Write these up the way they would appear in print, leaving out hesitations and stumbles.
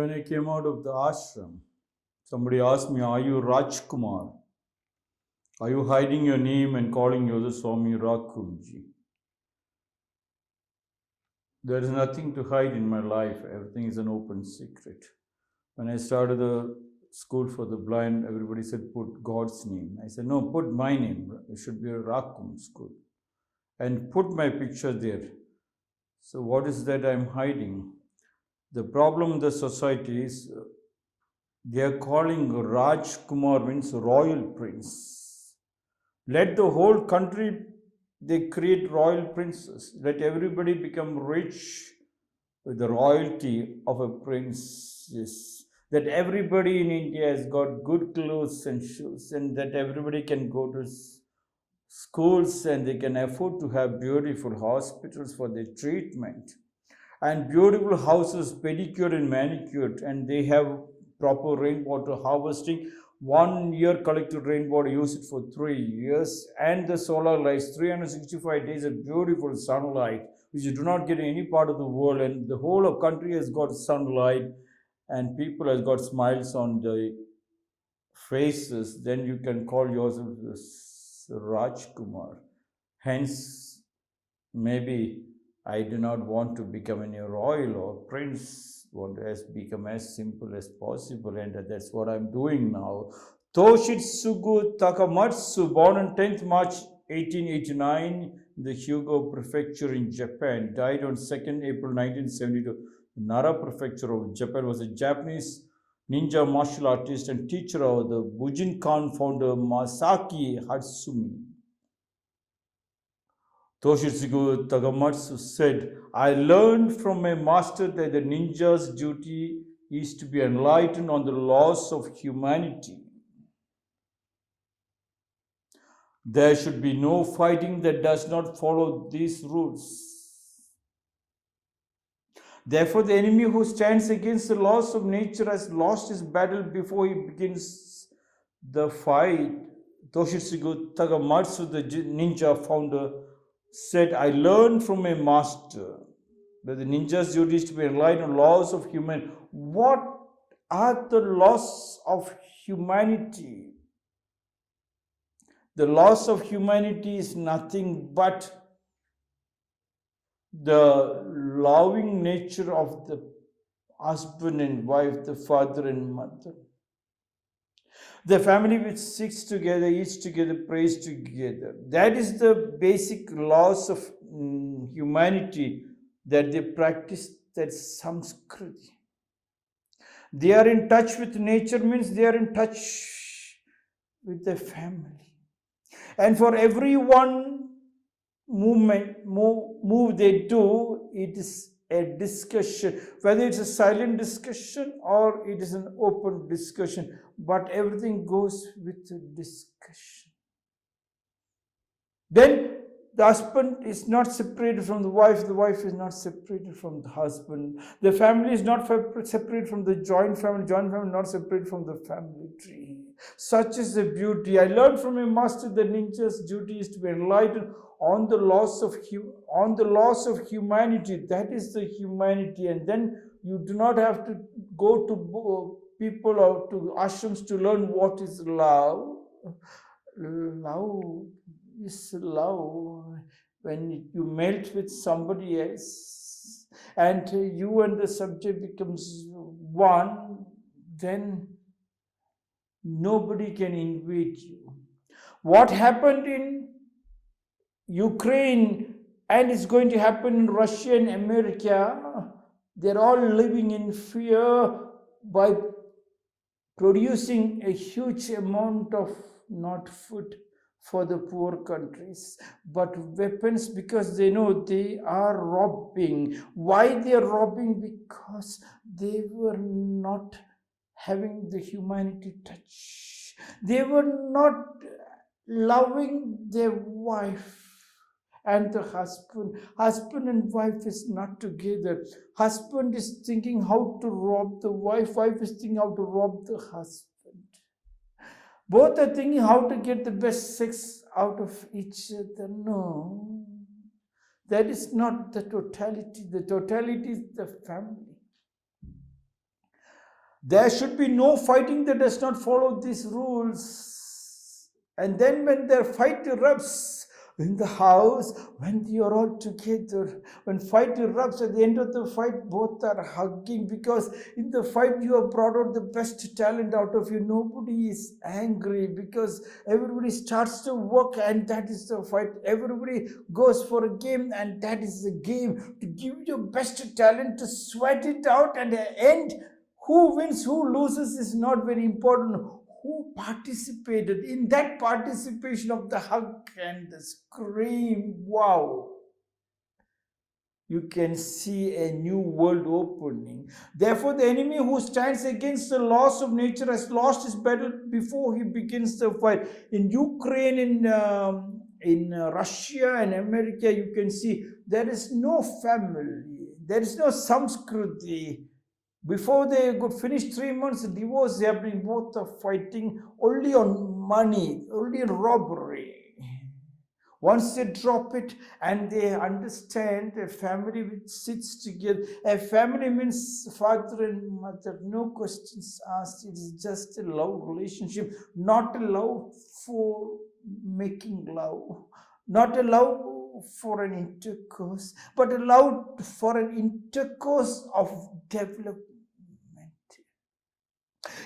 when I came out of the ashram, somebody asked me, "Are you Rajkumar? Are you hiding your name and calling yourself Swami Rakumjee?" There is nothing to hide in my life. Everything is an open secret. When I started the school for the blind, everybody said, "Put God's name." I said, "No, put my name. It should be a Rakum school." And put my picture there. So what is that I'm hiding? The problem in the society is they are calling Rajkumar means royal prince. Let the whole country, they create royal princes. Let everybody become rich with the royalty of a prince. Yes. That everybody in India has got good clothes and shoes, and that everybody can go to schools and they can afford to have beautiful hospitals for their treatment and beautiful houses pedicured and manicured, and they have proper rainwater harvesting. 1 year collected rainwater, use it for 3 years, and the solar lights, 365 days of beautiful sunlight, which you do not get in any part of the world, and the whole of country has got sunlight and people has got smiles on the faces. Then you can call yourself Rajkumar. Hence, maybe I do not want to become any royal or prince. Want to become as simple as possible, and that's what I'm doing now. Toshitsuga Takamatsu, born on 10th March 1889 in the Hyogo Prefecture in Japan, died on 2nd April 1972. Nara Prefecture of Japan, was a Japanese ninja martial artist and teacher of the Bujinkan founder Masaki Hatsumi. Toshitsuga Takamatsu said, "I learned from my master that the ninja's duty is to be enlightened on the laws of humanity. There should be no fighting that does not follow these rules. Therefore, the enemy who stands against the laws of nature has lost his battle before he begins the fight." Toshitsuga Takamatsu, the ninja founder, said, "I learned from my master that the ninja's duty is to be enlightened on laws of humanity." What are the laws of humanity? The laws of humanity is nothing but the loving nature of the husband and wife, the father and mother. The family which sits together, eats together, prays together. That is the basic laws of humanity that they practice, that Samskriti. They are in touch with nature, means they are in touch with the family. And for every one move they do, it is a discussion, whether it's a silent discussion or it is an open discussion, but everything goes with a discussion. Then the husband is not separated from the wife is not separated from the husband, the family is not separated from the joint family not separated from the family tree. Such is the beauty. I learned from a master that ninja's duty is to be enlightened on the laws of humanity. That is the humanity. And then you do not have to go to people or to ashrams to learn what is love. Love is love when you melt with somebody else and you and the subject becomes one, then nobody can invade you. What happened in Ukraine and is going to happen in Russia and America, they're all living in fear by producing a huge amount of not food for the poor countries, but weapons, because they know they are robbing. Why they are robbing? Because they were not having the humanity touch. They were not loving their wife and the husband. Husband and wife is not together. Husband is thinking how to rob the wife. Wife is thinking how to rob the husband. Both are thinking how to get the best sex out of each other. No, that is not the totality. The totality is the family. There should be no fighting that does not follow these rules. And then when their fight erupts in the house, when you are all together, when fight erupts, at the end of the fight, both are hugging, because in the fight you have brought out the best talent out of you. Nobody is angry because everybody starts to work, and that is the fight. Everybody goes for a game, and that is the game. To give your best talent, to sweat it out, and at the end, who wins, who loses is not very important. Who participated in that participation of the hug and the scream? Wow! You can see a new world opening. Therefore, the enemy who stands against the laws of nature has lost his battle before he begins the fight. In Ukraine, in Russia and America, you can see there is no family, there is no samskruti. Before they could finish 3 months, divorce happening, both are fighting only on money, only on robbery. Once they drop it and they understand a family which sits together, a family means father and mother, no questions asked. It is just a love relationship, not a love for making love, not a love for an intercourse, but a love for an intercourse of development.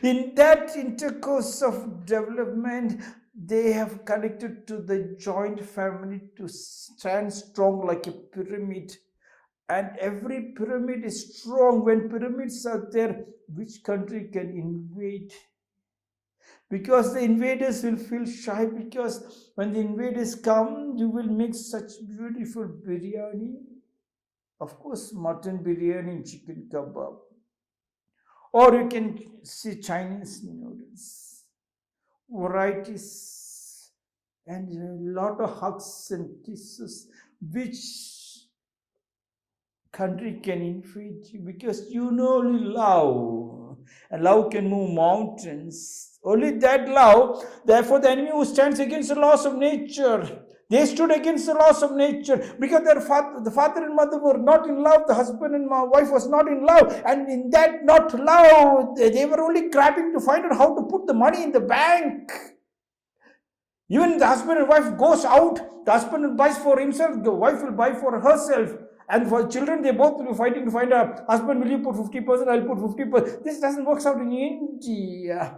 In that intercourse of development, they have connected to the joint family to stand strong like a pyramid. And every pyramid is strong. When pyramids are there, which country can invade? Because the invaders will feel shy, because when the invaders come, you will make such beautiful biryani. Of course, mutton biryani, chicken kebab. Or you can see Chinese noodles, varieties, and a lot of hugs and kisses. Which country can invade you? Because you know only love, and love can move mountains. Only that love. Therefore, the enemy who stands against the laws of nature, they stood against the laws of nature, because the father and mother were not in love, the husband and my wife was not in love, and in that not love, they were only grabbing to find out how to put the money in the bank. Even the husband and wife goes out, the husband buys for himself, the wife will buy for herself. And for children, they both will be fighting to find out, husband, will you put 50%? I'll put 50%. This doesn't work out in India.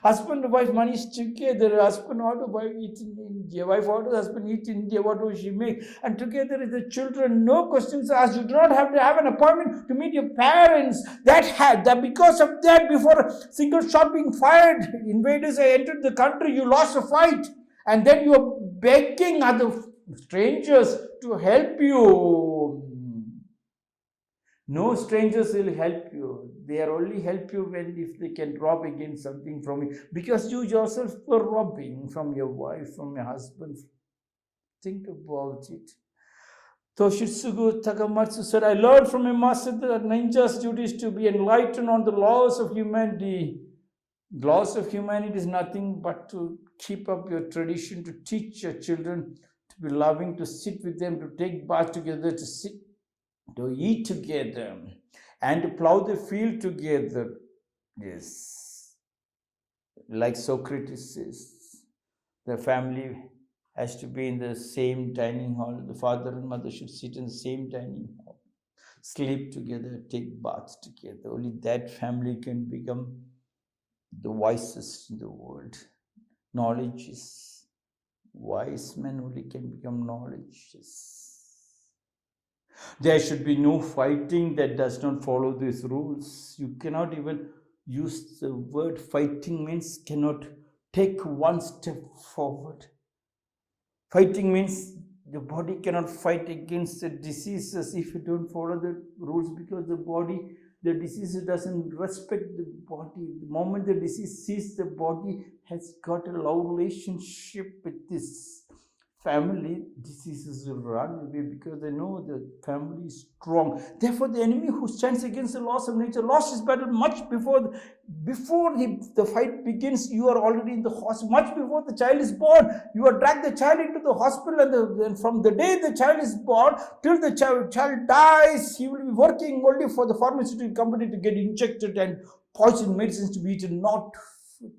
Husband and wife money is together. Husband ought to buy it in India. Wife ought to husband eat in India. What will she make? And together with the children, no questions asked. You do not have to have an appointment to meet your parents. That because of that, before a single shot being fired, invaders entered the country. You lost a fight, and then you are begging other strangers to help you. No strangers will help you. They are only help you when if they can rob against something from you, because you yourself were robbing from your wife, from your husband. Think about it. Toshitsuga Takamatsu said, I learned from a master that ninja's duty is to be enlightened on the laws of humanity. Laws of humanity is nothing but to keep up your tradition, to teach your children, to be loving, to sit with them, to take bath together, to eat together, and to plow the field together. Yes. Like Socrates says, the family has to be in the same dining hall. The father and mother should sit in the same dining hall, sleep together, take baths together. Only that family can become the wisest in the world. Knowledge is wise men only can become knowledge. There should be no fighting that does not follow these rules. You cannot even use the word fighting means cannot take one step forward. Fighting means the body cannot fight against the diseases if you don't follow the rules, because the disease doesn't respect the body. The moment the disease sees the body has got a love relationship with this family, diseases will run away because they know the family is strong. Therefore, the enemy who stands against the laws of nature lost his battle much before the fight begins. You are already in the hospital. Much before the child is born, you are dragged the child into the hospital, and from the day the child is born till the child dies, he will be working only for the pharmaceutical company to get injected and poison medicines to be eaten, not food.